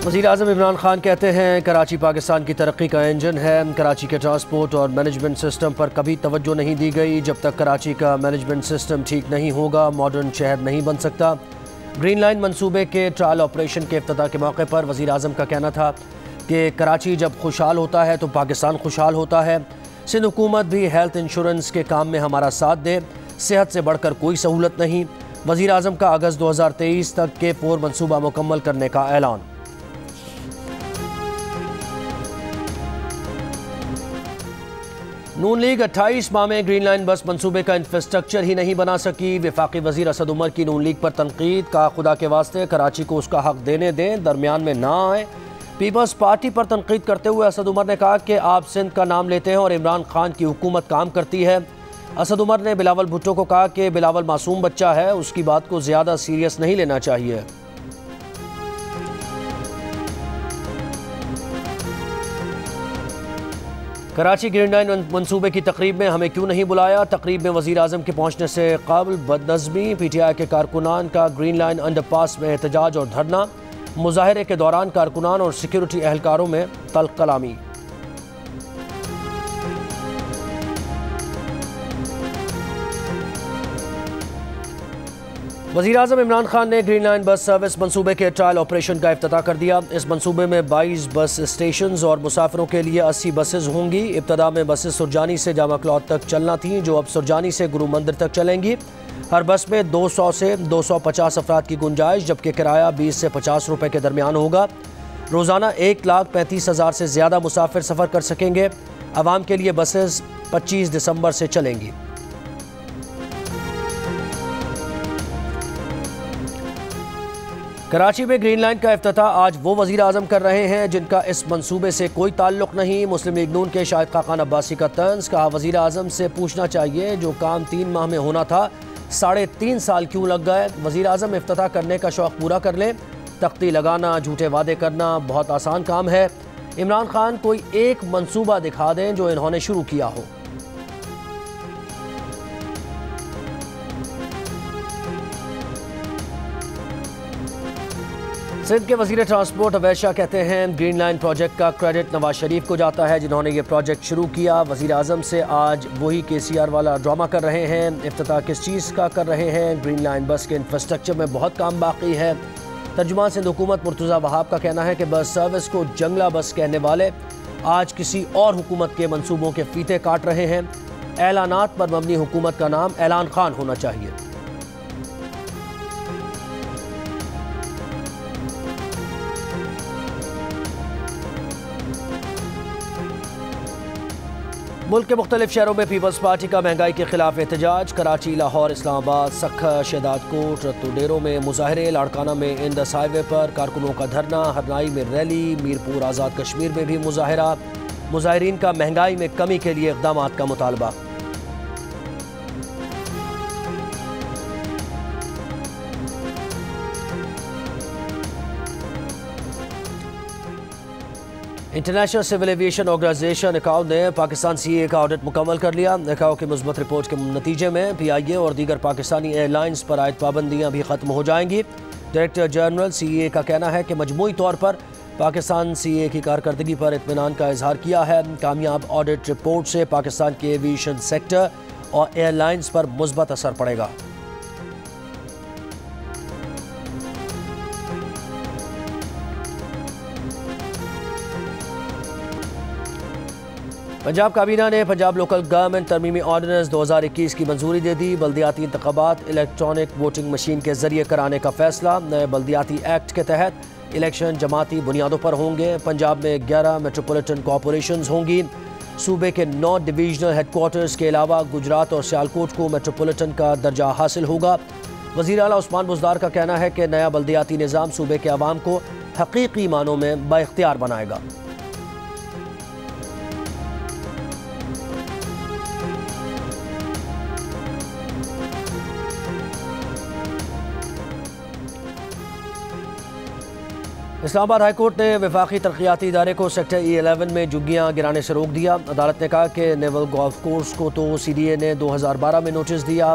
वज़ीर आज़म इमरान खान कहते हैं कराची पाकिस्तान की तरक्की का इंजन है। कराची के ट्रांसपोर्ट और मैनेजमेंट सिस्टम पर कभी तवज्जो नहीं दी गई। जब तक कराची का मैनेजमेंट सिस्टम ठीक नहीं होगा मॉडर्न शहर नहीं बन सकता। ग्रीन लाइन मंसूबे के ट्रायल ऑपरेशन के इफ्तिताह के मौके पर वज़ीर आज़म का कहना था कि कराची जब खुशहाल होता है तो पाकिस्तान खुशहाल होता है। सिंध हुकूमत भी हेल्थ इंश्योरेंस के काम में हमारा साथ दे। सेहत से बढ़कर कोई सहूलत नहीं। वज़ीर आज़म का अगस्त 2023 तक के 4 मनसूबा मुकम्मल करने का ऐलान। नून लीग 28 माह में ग्रीन लाइन बस मंसूबे का इंफ्रास्ट्रक्चर ही नहीं बना सकी। वफाकी वजीर असद उमर की नून लीग पर तनकीद का खुदा के वास्ते कराची को उसका हक देने दें, दरमियान में ना आए। पीपल्स पार्टी पर तनकीद करते हुए असद उमर ने कहा कि आप सिंध का नाम लेते हैं और इमरान खान की हुकूमत काम करती है। असद उमर ने बिलावल भुट्टो को कहा कि बिलावल मासूम बच्चा है, उसकी बात को ज़्यादा सीरियस नहीं लेना चाहिए। कराची ग्रीन लाइन मंसूबे की तकरीब में हमें क्यों नहीं बुलाया। तकरीब में वज़ीर आज़म के पहुँचने से कबल बदनज़मी। PTI के कारकुनान का ग्रीन लाइन अंडरपास में एहतजाज और धरना। मुजाहरे के दौरान कारकुनान और सिक्योरिटी एहलकारों में तल्ख कलामी। वज़ीर आज़म इमरान खान ने ग्रीन लाइन बस सर्विस मंसूबे के ट्रायल ऑपरेशन का इफ्तिताह कर दिया। इस मंसूबे में 22 बस स्टेशन और मुसाफिरों के लिए 80 बसेज होंगी। इब्तदा में बसेस सुरजानी से जामा क्लॉथ तक चलना थीं, जो अब सुरजानी से गुरु मंदिर तक चलेंगी। हर बस में 200 से 250 अफराद की गुंजाइश, जबकि किराया 20 से 50 रुपये के दरमियान होगा। रोज़ाना 1,35,000 से ज़्यादा मुसाफिर सफ़र कर सकेंगे। आवाम के लिए बसेस 25 दिसंबर से चलेंगी। कराची में ग्रीन लाइन का इफ्तिताह आज वो वज़ीर आज़म कर रहे हैं जिनका इस मंसूबे से कोई ताल्लुक़ नहीं। मुस्लिम लीग नून के शाहिद खाकान अब्बासी का तंज। कहा वज़ीर आज़म से पूछना चाहिए जो काम 3 माह में होना था 3.5 साल क्यों लग गए। वज़ीर आज़म इफ्तिताह करने का शौक़ पूरा कर लें। तख्ती लगाना, झूठे वादे करना बहुत आसान काम है। इमरान खान कोई एक मंसूबा दिखा दें जो इन्होंने शुरू किया हो। सिंध के वज़ीर ट्रांसपोर्ट अवैध शाह कहते हैं ग्रीन लाइन प्रोजेक्ट का क्रेडिट नवाज शरीफ को जाता है जिन्होंने ये प्रोजेक्ट शुरू किया। वज़ीर आज़म से आज वही KCR वाला ड्रामा कर रहे हैं। इफ्तिताह किस चीज़ का कर रहे हैं। ग्रीन लाइन बस के इंफ्रास्ट्रक्चर में बहुत काम बाकी है। तर्जुमान सिंध हुकूमत मुर्तज़ा वहाब का कहना है कि बस सर्विस को जंगला बस कहने वाले आज किसी और हुकूमत के मंसूबों के फीते काट रहे हैं। ऐलानात पर मबनी हुकूमत का नाम ऐलान खान होना चाहिए। मुल्क के मुख्तलिफ शहरों में पीपल्स पार्टी का महंगाई के खिलाफ एहतजाज। कराची, लाहौर, इस्लामाबाद, सक्खर, शहदादकोट, रत्तू डेरों में मुजाहरे। लाड़काना में इंडस हाईवे पर कारकुनों का धरना। हरनाई में रैली। मीरपुर आज़ाद कश्मीर में भी मुजाहरा। मुजाहरीन का महंगाई में कमी के लिए इक़दाम का मुतालबा। International Civil Aviation Organization ICAO ने पाकिस्तान CAA का ऑडिट मुकम्मल कर लिया। ICAO की मुस्बत रिपोर्ट के नतीजे में PIA और दीगर पाकिस्तानी एयरलाइंस पर आयद पाबंदियाँ भी ख़त्म हो जाएंगी। डायरेक्टर जनरल CAA का कहना है कि मजमूई तौर पर पाकिस्तान CAA की कारकर्दगी पर इत्मीनान का इजहार किया है। कामयाब ऑडिट रिपोर्ट से पाकिस्तान के एविएशन सेक्टर और एयरलाइंस पर मुस्बत असर पड़ेगा। पंजाब काबीना ने पंजाब लोकल गवर्नमेंट तरमीमी ऑर्डिनेंस 2021 की मंजूरी दे दी। बल्दियाती इंतखाबात इलेक्ट्रॉनिक वोटिंग मशीन के जरिए कराने का फैसला। नए बल्दियाती एक्ट के तहत इलेक्शन जमाती बुनियादों पर होंगे। पंजाब में 11 मेट्रोपॉलिटन कॉरपोरेशंस होंगी। सूबे के 9 डिवीजनल हेडक्वार्टर्स के अलावा गुजरात और सियालकोट को मेट्रोपॉलिटन का दर्जा हासिल होगा। वज़ीर आला उस्मान बुज़दार का कहना है कि नया बल्दियाती निज़ाम सूबे के अवाम को हकीकी मानों में बाइख्तियार बनाएगा। इस्लामाबाद हाई कोर्ट ने वफाकी तरक्याती इदारे को सेक्टर E11 में झुग्गियाँ गिराने से रोक दिया। अदालत ने कहा कि नेवल गोल्फ कोर्स को तो CDA ने 2012 में नोटिस दिया,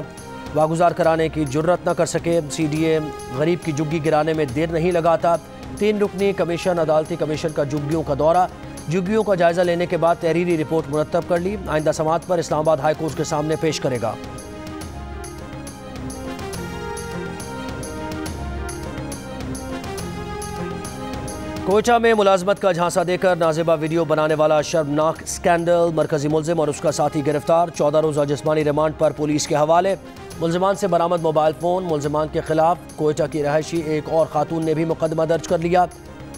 वागुजार कराने की जुर्रत न कर सके। CDA गरीब की झुग्गी गिराने में देर नहीं लगाता। 3 रुकनी कमीशन अदालती कमीशन का झुग्गियों का दौरा, झुग्गियों का जायजा लेने के बाद तहरीरी रिपोर्ट मुरतब कर ली। आइंदा समाअत पर इस्लामाबाद हाई कोर्ट के सामने पेश करेगा। कोयटा में मुलाजमत का झांसा देकर नाजिबा वीडियो बनाने वाला शर्मनाक स्कैंडल, मरकजी मुलजिम और उसका साथी गिरफ्तार, 14 रोज़ा जिस्मानी रिमांड पर पुलिस के हवाले। मुलजिमान से बरामद मोबाइल फ़ोन। मुलजिमान के खिलाफ कोयटा की रहायशी एक और खातून ने भी मुकदमा दर्ज कर लिया।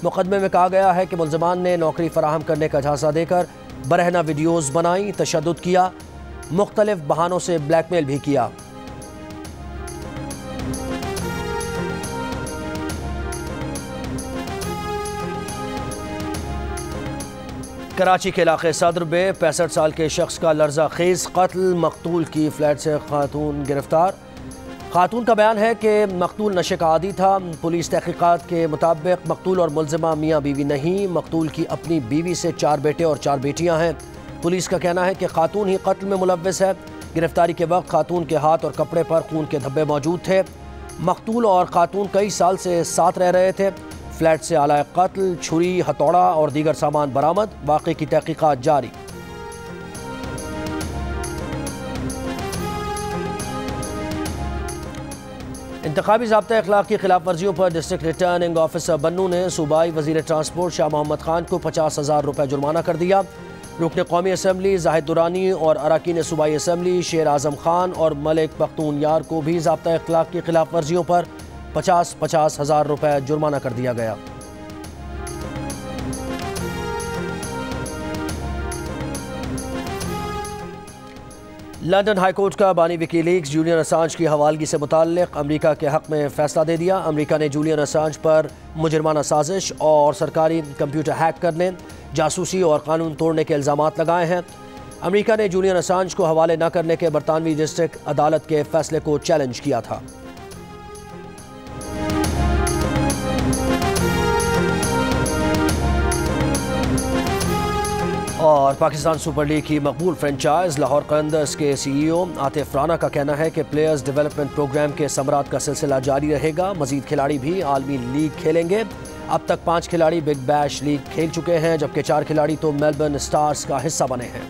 मुकदमे में कहा गया है कि मुलजिमान ने नौकरी फराहम करने का झांसा देकर बरहना वीडियोज़ बनाई, तशद्दुद किया, मुख्तलिफ बहानों से ब्लैकमेल भी किया। कराची के इलाके सदर में 65 साल के शख्स का लर्जा खेज कत्ल, मकतूल की फ्लैट से खातून गिरफ्तार। खातून का बयान है कि मकतूल नशे का आदी था। पुलिस तहकीकात के मुताबिक मकतूल और मुलजिमा मियाँ बीवी नहीं, मकतूल की अपनी बीवी से 4 बेटे और 4 बेटियाँ हैं। पुलिस का कहना है कि खातून ही कत्ल में मुलव्विस है। गिरफ्तारी के वक्त खातून के हाथ और कपड़े पर खून के धब्बे मौजूद थे। मकतूल और खातून कई साल से साथ रह रहे थे। फ्लैट से आला कत्ल, छुरी, हथौड़ा और दीगर सामान बरामद। वाक़े की तहकीकात जारी। इंतखाबी ज़ाब्ता अखलाक की खिलाफ वर्जियों पर डिस्ट्रिक्ट रिटर्निंग ऑफिसर बन्नू ने सूबाई वज़ीर ट्रांसपोर्ट शाह मोहम्मद खान को 50,000 रुपये जुर्माना कर दिया। रुकन कौमी असम्बली जाहिद दुरानी और अरकान सूबाई असम्बली शेर आज़म खान और मलिक पख्तूनयार को भी ज़ाब्ता अखलाक की खिलाफ वर्जियों पर 50,000 रुपये जुर्माना कर दिया गया। लंदन हाई कोर्ट का बानी विकीलीक्स जूलियन असांज की हवालगी से मुताल्लिक अमरीका के हक़ में फ़ैसला दे दिया। अमरीका ने जूलियन असांज पर मुजरमाना साजिश और सरकारी कंप्यूटर हैक करने, जासूसी और कानून तोड़ने के इल्ज़ामात लगाए हैं। अमरीका ने जूलियन असांज को हवाले न करने के बरतानवी डिस्ट्रिक्ट अदालत के फ़ैसले को चैलेंज किया था। और पाकिस्तान सुपर लीग की मकबूल फ्रेंचाइज लाहौर कलंदर्स के CEO आतिफ राना का कहना है कि प्लेयर्स डेवलपमेंट प्रोग्राम के समरात का सिलसिला जारी रहेगा। मजीद खिलाड़ी भी आलमी लीग खेलेंगे। अब तक 5 खिलाड़ी बिग बैश लीग खेल चुके हैं, जबकि 4 खिलाड़ी तो मेलबर्न स्टार्स का हिस्सा बने हैं।